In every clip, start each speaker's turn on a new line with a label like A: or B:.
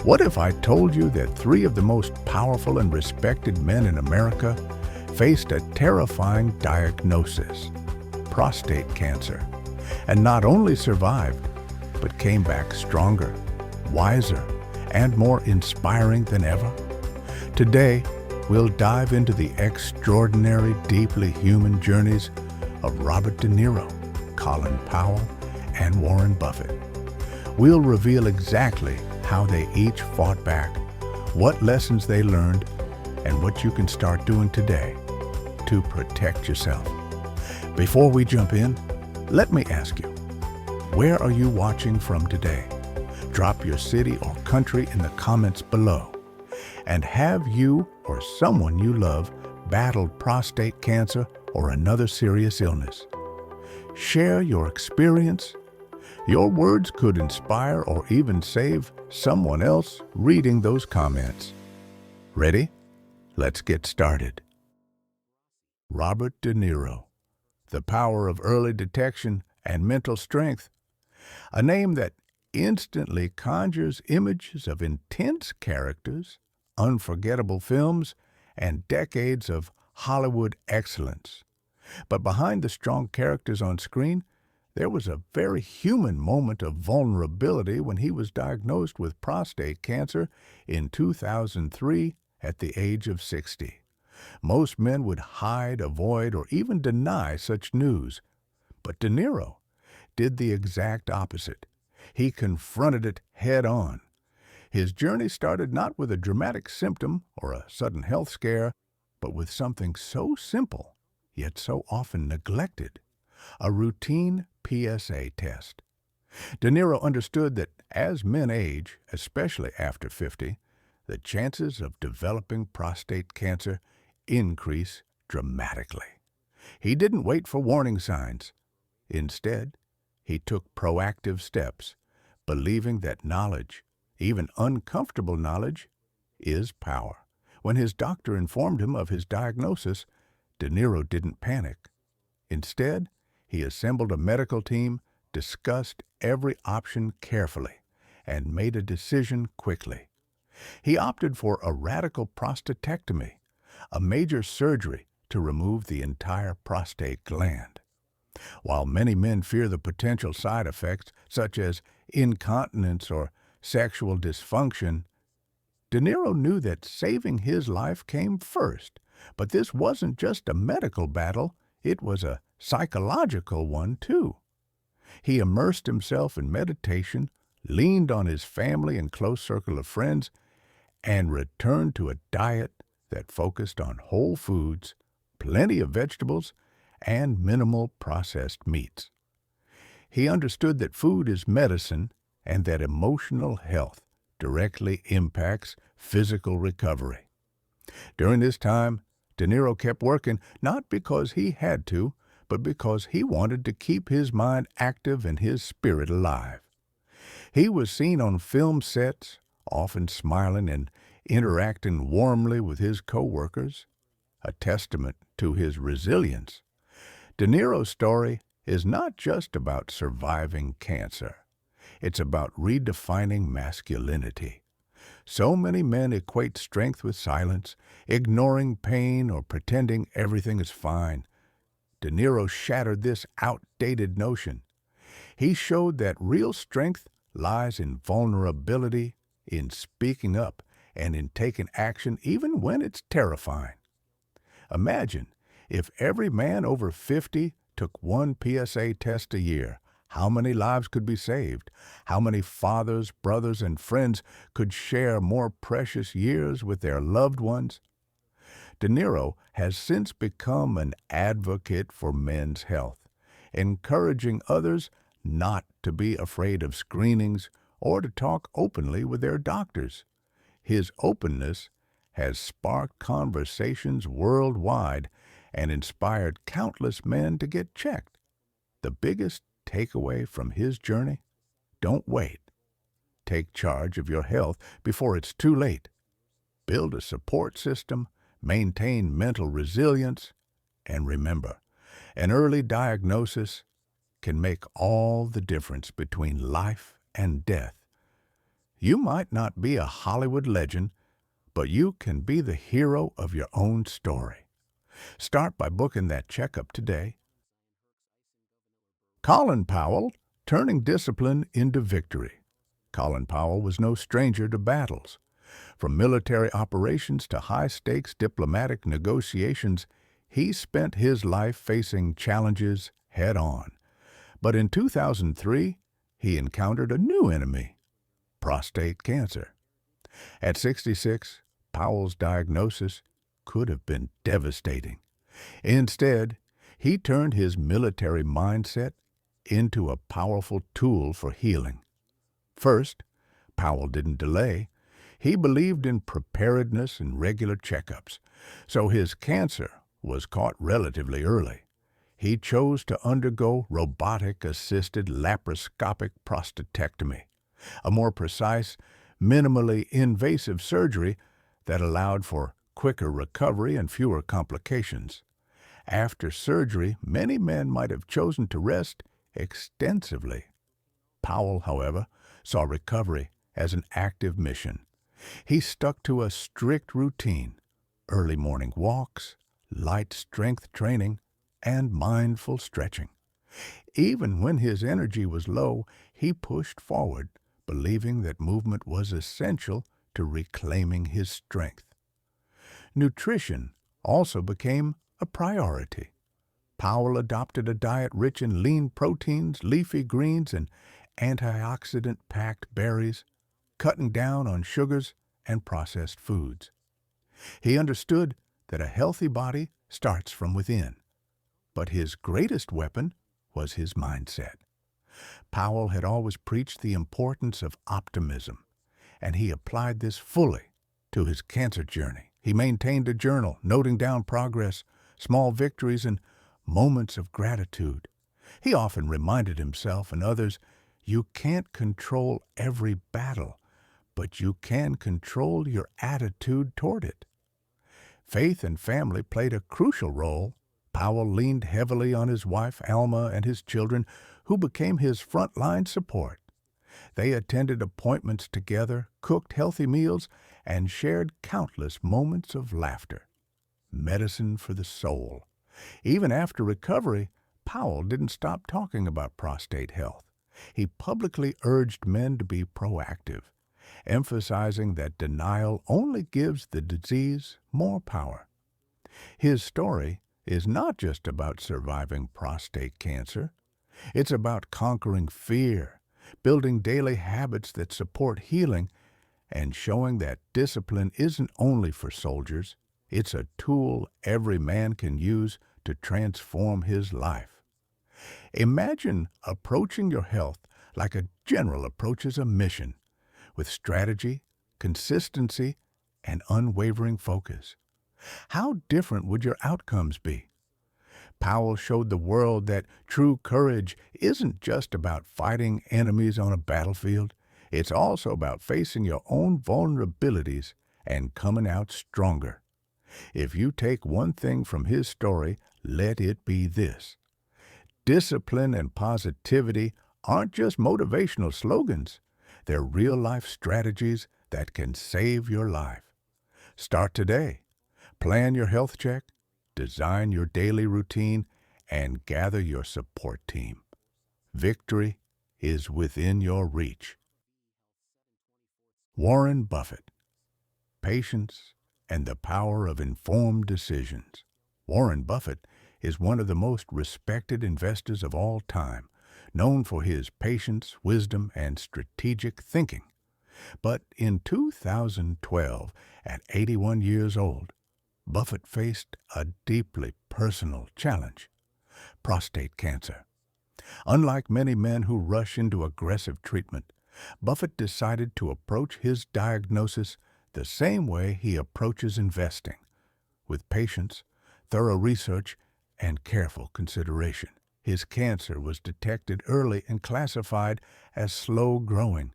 A: What if I told you that three of the most powerful and respected men in America faced a terrifying diagnosis, prostate cancer, and not only survived, but came back stronger, wiser, and more inspiring than ever? Today, we'll dive into the extraordinary, deeply human journeys of Robert De Niro, Colin Powell, and Warren Buffett. We'll reveal exactly how they each fought back, what lessons they learned, and what you can start doing today to protect yourself. Before we jump in, let me ask you, where are you watching from today? Drop your city or country in the comments below. And have you or someone you love battled prostate cancer or another serious illness? Share your experience. Your words could inspire or even save someone else reading those comments. Ready? Let's get started. Robert De Niro, the power of early detection and mental strength. A name that instantly conjures images of intense characters, unforgettable films, and decades of Hollywood excellence. But behind the strong characters on screen, there was a very human moment of vulnerability when he was diagnosed with prostate cancer in 2003 at the age of 60. Most men would hide, avoid, or even deny such news. But De Niro did the exact opposite. He confronted it head-on. His journey started not with a dramatic symptom or a sudden health scare, but with something so simple, yet so often neglected, a routine PSA test. De Niro understood that as men age, especially after 50, the chances of developing prostate cancer increase dramatically. He didn't wait for warning signs. Instead, he took proactive steps, believing that knowledge, even uncomfortable knowledge, is power. When his doctor informed him of his diagnosis, De Niro didn't panic. Instead, he assembled a medical team, discussed every option carefully, and made a decision quickly. He opted for a radical prostatectomy, a major surgery to remove the entire prostate gland. While many men fear the potential side effects, such as incontinence or sexual dysfunction, De Niro knew that saving his life came first. But this wasn't just a medical battle, it was a psychological one too. He immersed himself in meditation, leaned on his family and close circle of friends, and returned to a diet that focused on whole foods, plenty of vegetables, and minimal processed meats. He understood that food is medicine and that emotional health directly impacts physical recovery. During this time, De Niro kept working not because he had to, but because he wanted to keep his mind active and his spirit alive. He was seen on film sets, often smiling and interacting warmly with his co-workers, a testament to his resilience. De Niro's story is not just about surviving cancer. It's about redefining masculinity. So many men equate strength with silence, ignoring pain or pretending everything is fine. De Niro shattered this outdated notion. He showed that real strength lies in vulnerability, in speaking up, and in taking action even when it's terrifying. Imagine if every man over 50 took one PSA test a year. How many lives could be saved? How many fathers, brothers, and friends could share more precious years with their loved ones? De Niro has since become an advocate for men's health, encouraging others not to be afraid of screenings or to talk openly with their doctors. His openness has sparked conversations worldwide and inspired countless men to get checked. The biggest takeaway from his journey? Don't wait. Take charge of your health before it's too late. Build a support system, maintain mental resilience, and remember, an early diagnosis can make all the difference between life and death. You might not be a Hollywood legend, but you can be the hero of your own story. Start by booking that checkup today. Colin Powell, turning discipline into victory. Colin Powell was no stranger to battles. From military operations to high-stakes diplomatic negotiations, he spent his life facing challenges head-on. But in 2003, he encountered a new enemy: prostate cancer. At 66, Powell's diagnosis could have been devastating. Instead, he turned his military mindset into a powerful tool for healing. First, Powell didn't delay. He believed in preparedness and regular checkups, so his cancer was caught relatively early. He chose to undergo robotic-assisted laparoscopic prostatectomy, a more precise, minimally invasive surgery that allowed for quicker recovery and fewer complications. After surgery, many men might have chosen to rest extensively. Powell, however, saw recovery as an active mission. He stuck to a strict routine: early morning walks, light strength training, and mindful stretching. Even when his energy was low, he pushed forward, believing that movement was essential to reclaiming his strength. Nutrition also became a priority. Powell adopted a diet rich in lean proteins, leafy greens, and antioxidant-packed berries, cutting down on sugars and processed foods. He understood that a healthy body starts from within, but his greatest weapon was his mindset. Powell had always preached the importance of optimism, and he applied this fully to his cancer journey. He maintained a journal, noting down progress, small victories, and moments of gratitude. He often reminded himself and others, you can't control every battle, but you can control your attitude toward it. Faith and family played a crucial role. Powell leaned heavily on his wife, Alma, and his children, who became his frontline support. They attended appointments together, cooked healthy meals, and shared countless moments of laughter. Medicine for the soul. Even after recovery, Powell didn't stop talking about prostate health. He publicly urged men to be proactive, emphasizing that denial only gives the disease more power. His story is not just about surviving prostate cancer. It's about conquering fear, building daily habits that support healing, and showing that discipline isn't only for soldiers. It's a tool every man can use to transform his life. Imagine approaching your health like a general approaches a mission, with strategy, consistency, and unwavering focus. How different would your outcomes be? Powell showed the world that true courage isn't just about fighting enemies on a battlefield. It's also about facing your own vulnerabilities and coming out stronger. If you take one thing from his story, let it be this: discipline and positivity aren't just motivational slogans. They're real-life strategies that can save your life. Start today. Plan your health check, design your daily routine, and gather your support team. Victory is within your reach. Warren Buffett. Patience and the power of informed decisions. Warren Buffett is one of the most respected investors of all time, known for his patience, wisdom, and strategic thinking. But in 2012, at 81 years old, Buffett faced a deeply personal challenge: prostate cancer. Unlike many men who rush into aggressive treatment, Buffett decided to approach his diagnosis the same way he approaches investing: with patience, thorough research, and careful consideration. His cancer was detected early and classified as slow-growing.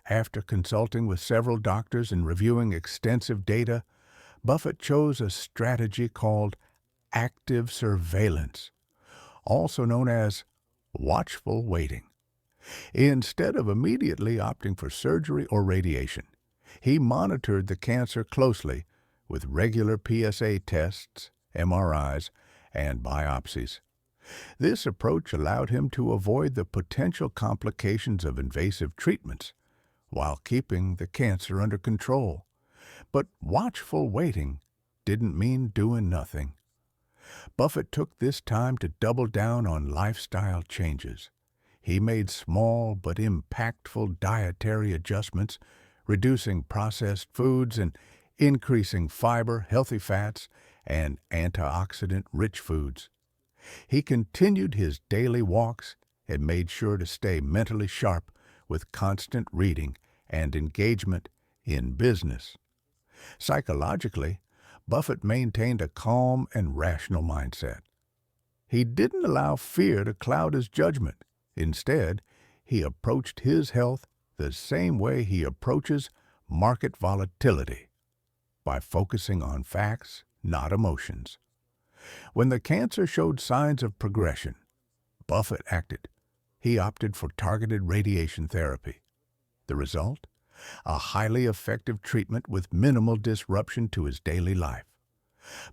A: After consulting with several doctors and reviewing extensive data, Buffett chose a strategy called active surveillance, also known as watchful waiting. Instead of immediately opting for surgery or radiation, he monitored the cancer closely with regular PSA tests, MRIs, and biopsies. This approach allowed him to avoid the potential complications of invasive treatments while keeping the cancer under control. But watchful waiting didn't mean doing nothing. Buffett took this time to double down on lifestyle changes. He made small but impactful dietary adjustments, reducing processed foods and increasing fiber, healthy fats, and antioxidant-rich foods. He continued his daily walks and made sure to stay mentally sharp with constant reading and engagement in business. Psychologically, Buffett maintained a calm and rational mindset. He didn't allow fear to cloud his judgment. Instead, he approached his health the same way he approaches market volatility, by focusing on facts, not emotions. When the cancer showed signs of progression, Buffett acted. He opted for targeted radiation therapy. The result? A highly effective treatment with minimal disruption to his daily life.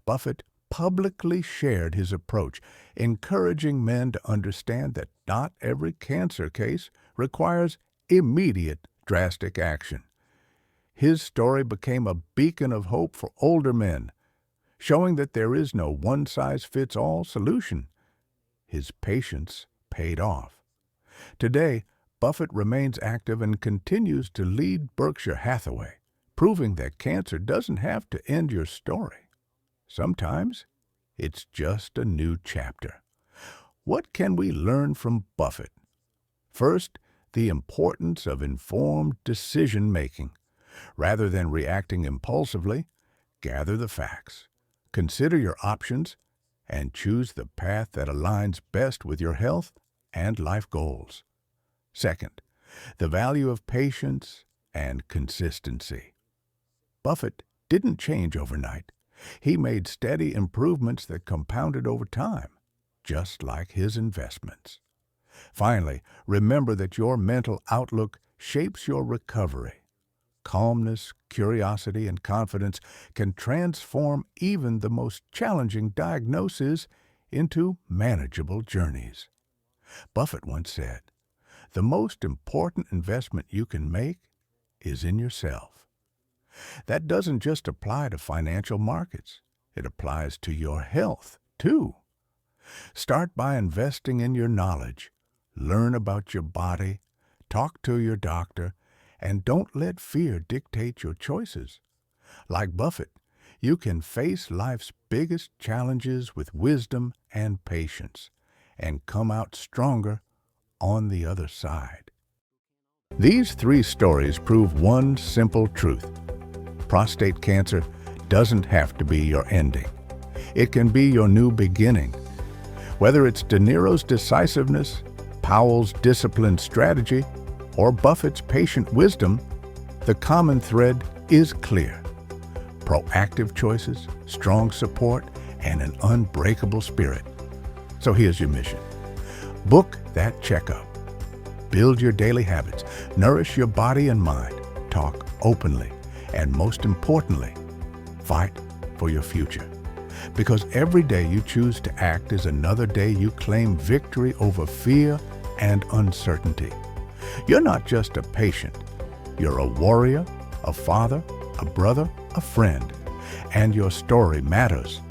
A: Buffett publicly shared his approach, encouraging men to understand that not every cancer case requires immediate, drastic action. His story became a beacon of hope for older men, showing that there is no one-size-fits-all solution. His patience paid off. Today, Buffett remains active and continues to lead Berkshire Hathaway, proving that cancer doesn't have to end your story. Sometimes, it's just a new chapter. What can we learn from Buffett? First, the importance of informed decision-making. Rather than reacting impulsively, gather the facts, consider your options, and choose the path that aligns best with your health and life goals. Second, the value of patience and consistency. Buffett didn't change overnight. He made steady improvements that compounded over time, just like his investments. Finally, remember that your mental outlook shapes your recovery. Calmness, curiosity, and confidence can transform even the most challenging diagnoses into manageable journeys. Buffett once said, "The most important investment you can make is in yourself." That doesn't just apply to financial markets. It applies to your health, too. Start by investing in your knowledge. Learn about your body, talk to your doctor, and don't let fear dictate your choices. Like Buffett, you can face life's biggest challenges with wisdom and patience, and come out stronger on the other side. These three stories prove one simple truth. Prostate cancer doesn't have to be your ending. It can be your new beginning. Whether it's De Niro's decisiveness, Powell's disciplined strategy, or Buffett's patient wisdom, the common thread is clear. Proactive choices, strong support, and an unbreakable spirit. So here's your mission. Book that checkup. Build your daily habits. Nourish your body and mind. Talk openly. And most importantly, fight for your future. Because every day you choose to act is another day you claim victory over fear and uncertainty. You're not just a patient. You're a warrior, a father, a brother, a friend. And your story matters.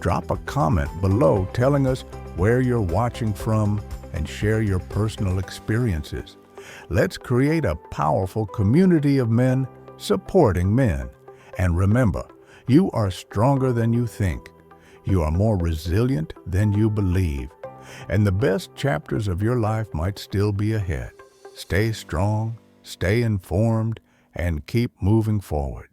A: Drop a comment below telling us where you're watching from and share your personal experiences. Let's create a powerful community of men supporting men. And remember, you are stronger than you think. You are more resilient than you believe. And the best chapters of your life might still be ahead. Stay strong, stay informed, and keep moving forward.